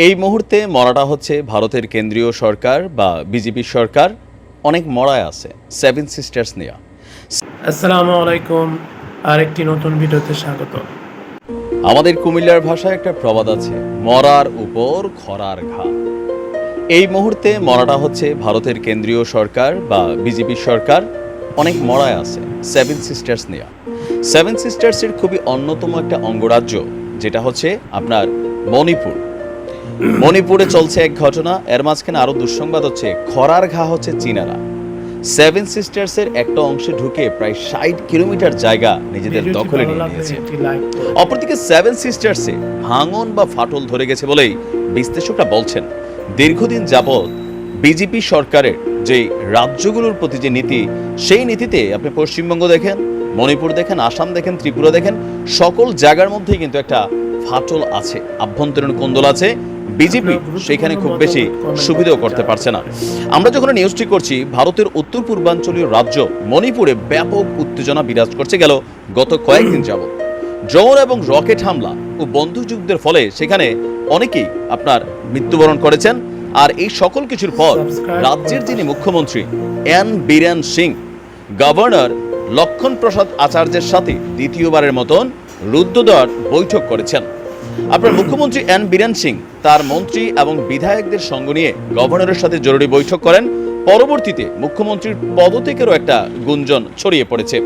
এই মুহূর্তে মরাটা হচ্ছে ভারতের কেন্দ্রীয় সরকার বা বিজেপি সরকার অনেক মরায় আছে সেভেন সিস্টার্স নিয়ে। আসসালামু আলাইকুম, আরেকটি নতুন ভিডিওতে স্বাগত। আমাদের কুমিল্লার ভাষায় একটা প্রবাদ আছে, মরার উপর খরার ঘা। এই মুহূর্তে মরাটা হচ্ছে ভারতের কেন্দ্রীয় সরকার বা বিজেপি সরকার অনেক মরায় আছে সেভেন সিস্টার্স নিয়ে। সেভেন সিস্টার্সের খুবই অন্যতম একটা অঙ্গরাজ্য যেটা হচ্ছে আপনার মণিপুর। মণিপুরে চলছে এক ঘটনা, এর মাঝখানে আরো দুঃসংবাদ হচ্ছে খরার ঘা হচ্ছে চীনারা সেভেন সিস্টার্সের একটা অংশে ঢুকে প্রায় 60 কিলোমিটার জায়গা নিজেদের ভিডিওটি দখলে ভালো নিয়ে লাগলে নিয়েছে। একটি লাইক করুন। অপরদিকে সেভেন সিস্টার্সে ভাঙন বা ফাটল ধরে গেছে বলেই বিশ্লেষকরা বলছেন দীর্ঘদিন যাবৎ বিজেপি সরকারের যে রাজ্যগুলোর প্রতি যে নীতি, সেই নীতিতে আপনি পশ্চিমবঙ্গ দেখেন, মণিপুর দেখেন, আসাম দেখেন, ত্রিপুরা দেখেন, সকল জায়গার মধ্যেই কিন্তু একটা ফাটল আছে, আভ্যন্তরীণ কোন্দল আছে। বিজেপি সেখানে খুব বেশি সুবিধাও করতে পারছে না। আমরা যখন নিউজটি করছি, ভারতের উত্তর পূর্বাঞ্চলীয় রাজ্য মণিপুরে ব্যাপক উত্তেজনা বিরাজ করছে গত কয়েকদিন যাবৎ। ড্রোন এবং রকেট হামলা ও বন্দুকযুদ্ধের ফলে সেখানে অনেকেই আপনার মৃত্যুবরণ করেছেন। আর এই সকল কিছুর পর রাজ্যের যিনি মুখ্যমন্ত্রী এন বীরেন সিং গভর্নর লক্ষণ প্রসাদ আচার্যের সাথে দ্বিতীয়বারের মতন রুদ্ধদ্বার বৈঠক করেছেন। আপনার মুখ্যমন্ত্রী এন বীরেন সিং তার মন্ত্রী এবং বিধায়কদের সঙ্গ নিয়ে গভর্নরের সাথে জরুরি বৈঠক করেন। পরবর্তীতে মুখ্যমন্ত্রীর পদত্যাগেরও একটা গুঞ্জন ছড়িয়ে পড়েছে।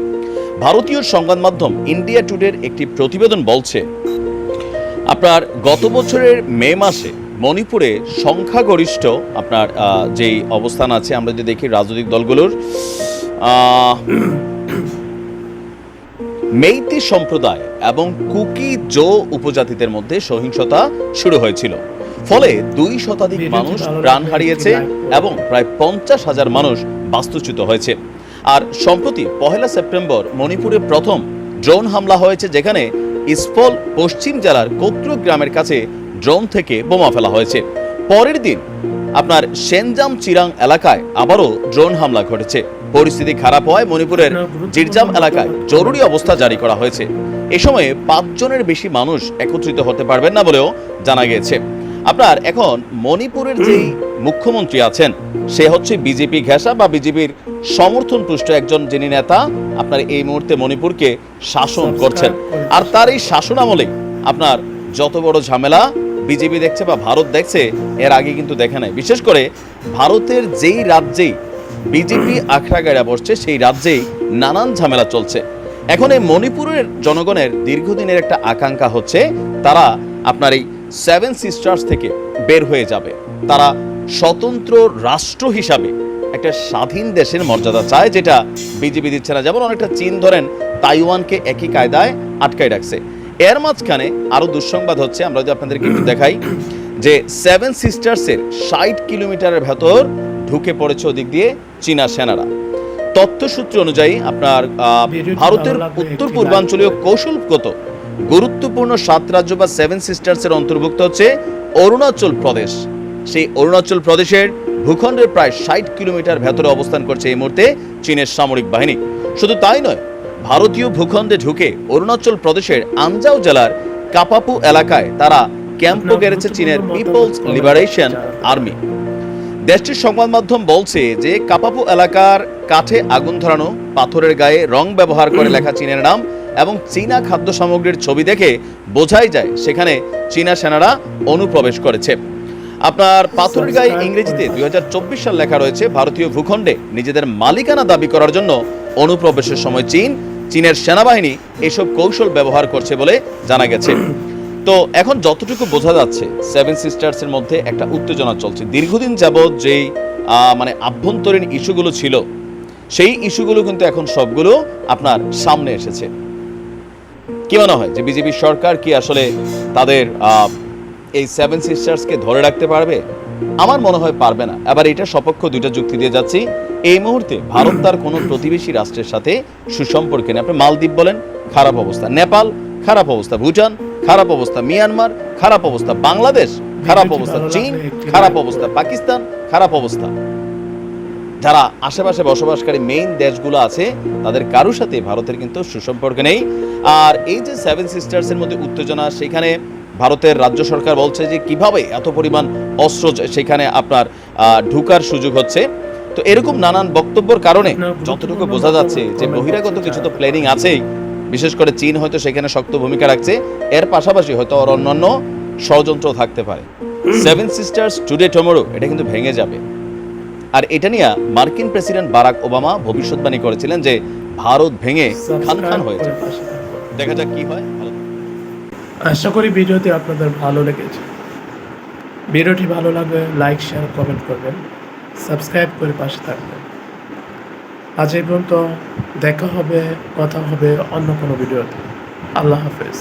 ভারতীয় সংবাদ মাধ্যম ইন্ডিয়া টুডের একটি প্রতিবেদন বলছে, আপনার গত বছরের মে মাসে মণিপুরে সংখ্যাগরিষ্ঠ আপনার যেই অবস্থান আছে, আমরা যদি দেখি রাজনৈতিক দলগুলোর মেইতি সম্প্রদায় এবং কুকি জো উপজাতিদের মধ্যে সহিংসতা শুরু হয়েছিল। ফলে 2 শতাধিক মানুষ প্রাণ হারিয়েছে এবং প্রায় 50,000 মানুষ বাস্তুচ্যুত হয়েছে। আর সম্প্রতি 1 সেপ্টেম্বর মণিপুরে প্রথম ড্রোন হামলা হয়েছে, যেখানে ইস্পল পশ্চিম জেলার কোত্র গ্রামের কাছে ড্রোন থেকে বোমা ফেলা হয়েছে। পরের দিন আপনার সেনজাম চিরাং এলাকায় আবারও ড্রোন হামলা ঘটেছে। পরিস্থিতি খারাপ হওয়ায় মণিপুরের জিরজাম এলাকায় জরুরি অবস্থা জারি করা হয়েছে। এ সময়ে 5 জনের বেশি মানুষ একত্রিত হতে পারবেন না বলেও জানা গিয়েছে। আপনার এখন মণিপুরের যেই মুখ্যমন্ত্রী আছেন, সে হচ্ছে বিজেপি ঘেঁষা বা বিজেপির সমর্থন পুষ্ট একজন যিনি নেতা আপনার এই মুহূর্তে মণিপুরকে শাসন করছেন। আর তার এই শাসন আমলে আপনার যত বড় ঝামেলা বিজেপি দেখছে বা ভারত দেখছে, এর আগে কিন্তু দেখে নাই। বিশেষ করে ভারতের যেই রাজ্যেই বিজেপি আখড়া গাড়া বসছে, সেই রাজ্যেই নানান ঝামেলা চলছে। এখন এই মণিপুরের জনগণের দীর্ঘদিনের একটা আকাঙ্ক্ষা হচ্ছে তারা আপনার এই সেভেন সিস্টার্স থেকে বের হয়ে যাবে। তারা স্বতন্ত্র রাষ্ট্র হিসাবে একটা স্বাধীন দেশের মর্যাদা চায়, যেটা বিজেপি দিচ্ছে না। যেমন অনেকটা চীন ধরেন তাইওয়ানকে একই কায়দায় আটকায় রাখছে। এর মাঝখানে আরো দুঃসংবাদ হচ্ছে, আমরা যদি আপনাদেরকে একটু দেখাই যে সেভেন সিস্টার্সের 60 কিলোমিটারের ভেতর ঢুকে পড়েছে ওদিক দিয়ে চীনা সেনারা। তথ্যসূত্র অনুযায়ী আপনার ভারতের উত্তর পূর্বাঞ্চলীয় কৌশলগত গুরুত্বপূর্ণ 7 রাজ্য বা সেভেন সিস্টার্সের অন্তর্ভুক্ত হচ্ছে অরুণাচল প্রদেশ। সেই অরুণাচল প্রদেশের ভূখণ্ডের প্রায় 60 কিলোমিটার ভেতরে অবস্থান করছে এই মুহূর্তে চীনের সামরিক বাহিনী। শুধু তাই নয়, ভারতীয় ভূখণ্ডে ঢুকে অরুণাচল প্রদেশের আনজাও জেলার কাপাপু এলাকায় তারা ক্যাম্পও গেড়েছে চীনের পিপলস লিবারেশন আর্মি। দেশটির সংবাদ মাধ্যম বলছে যে কাপাপু এলাকার কাঠে আগুন ধরানো, পাথরের গায়ে রং ব্যবহার করে লেখা চীনের নাম এবং চীনা খাদ্য সামগ্রীর ছবি দেখে বোঝাই যায় সেখানে চীনা সেনারা অনুপ্রবেশ করেছে। আপনার পাথরের গায়ে ইংরেজিতে 2024 সাল লেখা রয়েছে। ভারতীয় ভূখণ্ডে নিজেদের মালিকানা দাবি করার জন্য অনুপ্রবেশের সময় চীনের সেনাবাহিনী এসব কৌশল ব্যবহার করছে বলে জানা গেছে। তো এখন যতটুকু বোঝা যাচ্ছে, সেভেন সিস্টার্সের মধ্যে একটা উত্তেজনা চলছে। দীর্ঘদিন যাবৎ যেই মানে আভ্যন্তরীণ ইস্যুগুলো ছিল, সেই ইস্যুগুলো কিন্তু এখন সবগুলো আপনার সামনে এসেছে। কি মনে হয় যে বিজেপি সরকার কি আসলে তাদের এই সেভেন সিস্টার্সকে ধরে রাখতে পারবে? আমার মনে হয় পারবে না। এবার এটা সপক্ষ দুইটা যুক্তি দিয়ে যাচ্ছি। এই মুহূর্তে ভারত তার কোনো প্রতিবেশী রাষ্ট্রের সাথে সুসম্পর্কে নেই। আপনি মালদ্বীপ বলেন, খারাপ অবস্থা; নেপাল খারাপ অবস্থা; ভুটান খারাপ অবস্থা; মিয়ানমার খারাপ অবস্থা; বাংলাদেশ খারাপ অবস্থা; চীন খারাপ অবস্থা; পাকিস্তান খারাপ অবস্থা। যারা আশেপাশে বসবাসকারী মেইন দেশগুলো আছে, তাদের কারোর সাথে ভারতের কিন্তু সুসম্পর্ক নেই। আর এই যে সেভেন সিস্টার্সের মধ্যে উত্তেজনা, সেখানে ভারতের রাজ্য সরকার বলছে যে কিভাবে এত পরিমাণ অস্ত্র সেখানে আপনার ঢুকার সুযোগ হচ্ছে। তো এরকম নানান বক্তব্যের কারণে যতটুকু বোঝা যাচ্ছে যে বহিরাগত কিছু তো প্ল্যানিং আছেই, বিশেষ করে চীন হয়তো সেখানে শক্ত ভূমিকা রাখছে, এর পাশাপাশি হয়তো আর অন্যান্য ষড়যন্ত্র থাকতে পারে। সেভেন সিস্টার্স টুডে টুমরো এটা কিন্তু ভেঙে যাবে। আর এটা নিয়ে মার্কিন প্রেসিডেন্ট বারাক ওবামা ভবিষ্যৎবাণী করেছিলেন যে ভারত ভেঙে খান খান হয়ে যাবে। দেখা যাক কি হয়। আশা করি ভিডিওটি আপনাদের ভালো লেগেছে। ভিডিওটি ভালো লাগলে লাইক, শেয়ার, কমেন্ট করবেন, সাবস্ক্রাইব করে পাশে থাকবেন। আজ এই পর্যন্ত, দেখা হবে, কথা হবে অন্য কোনো ভিডিওতে। আল্লাহ হাফেজ।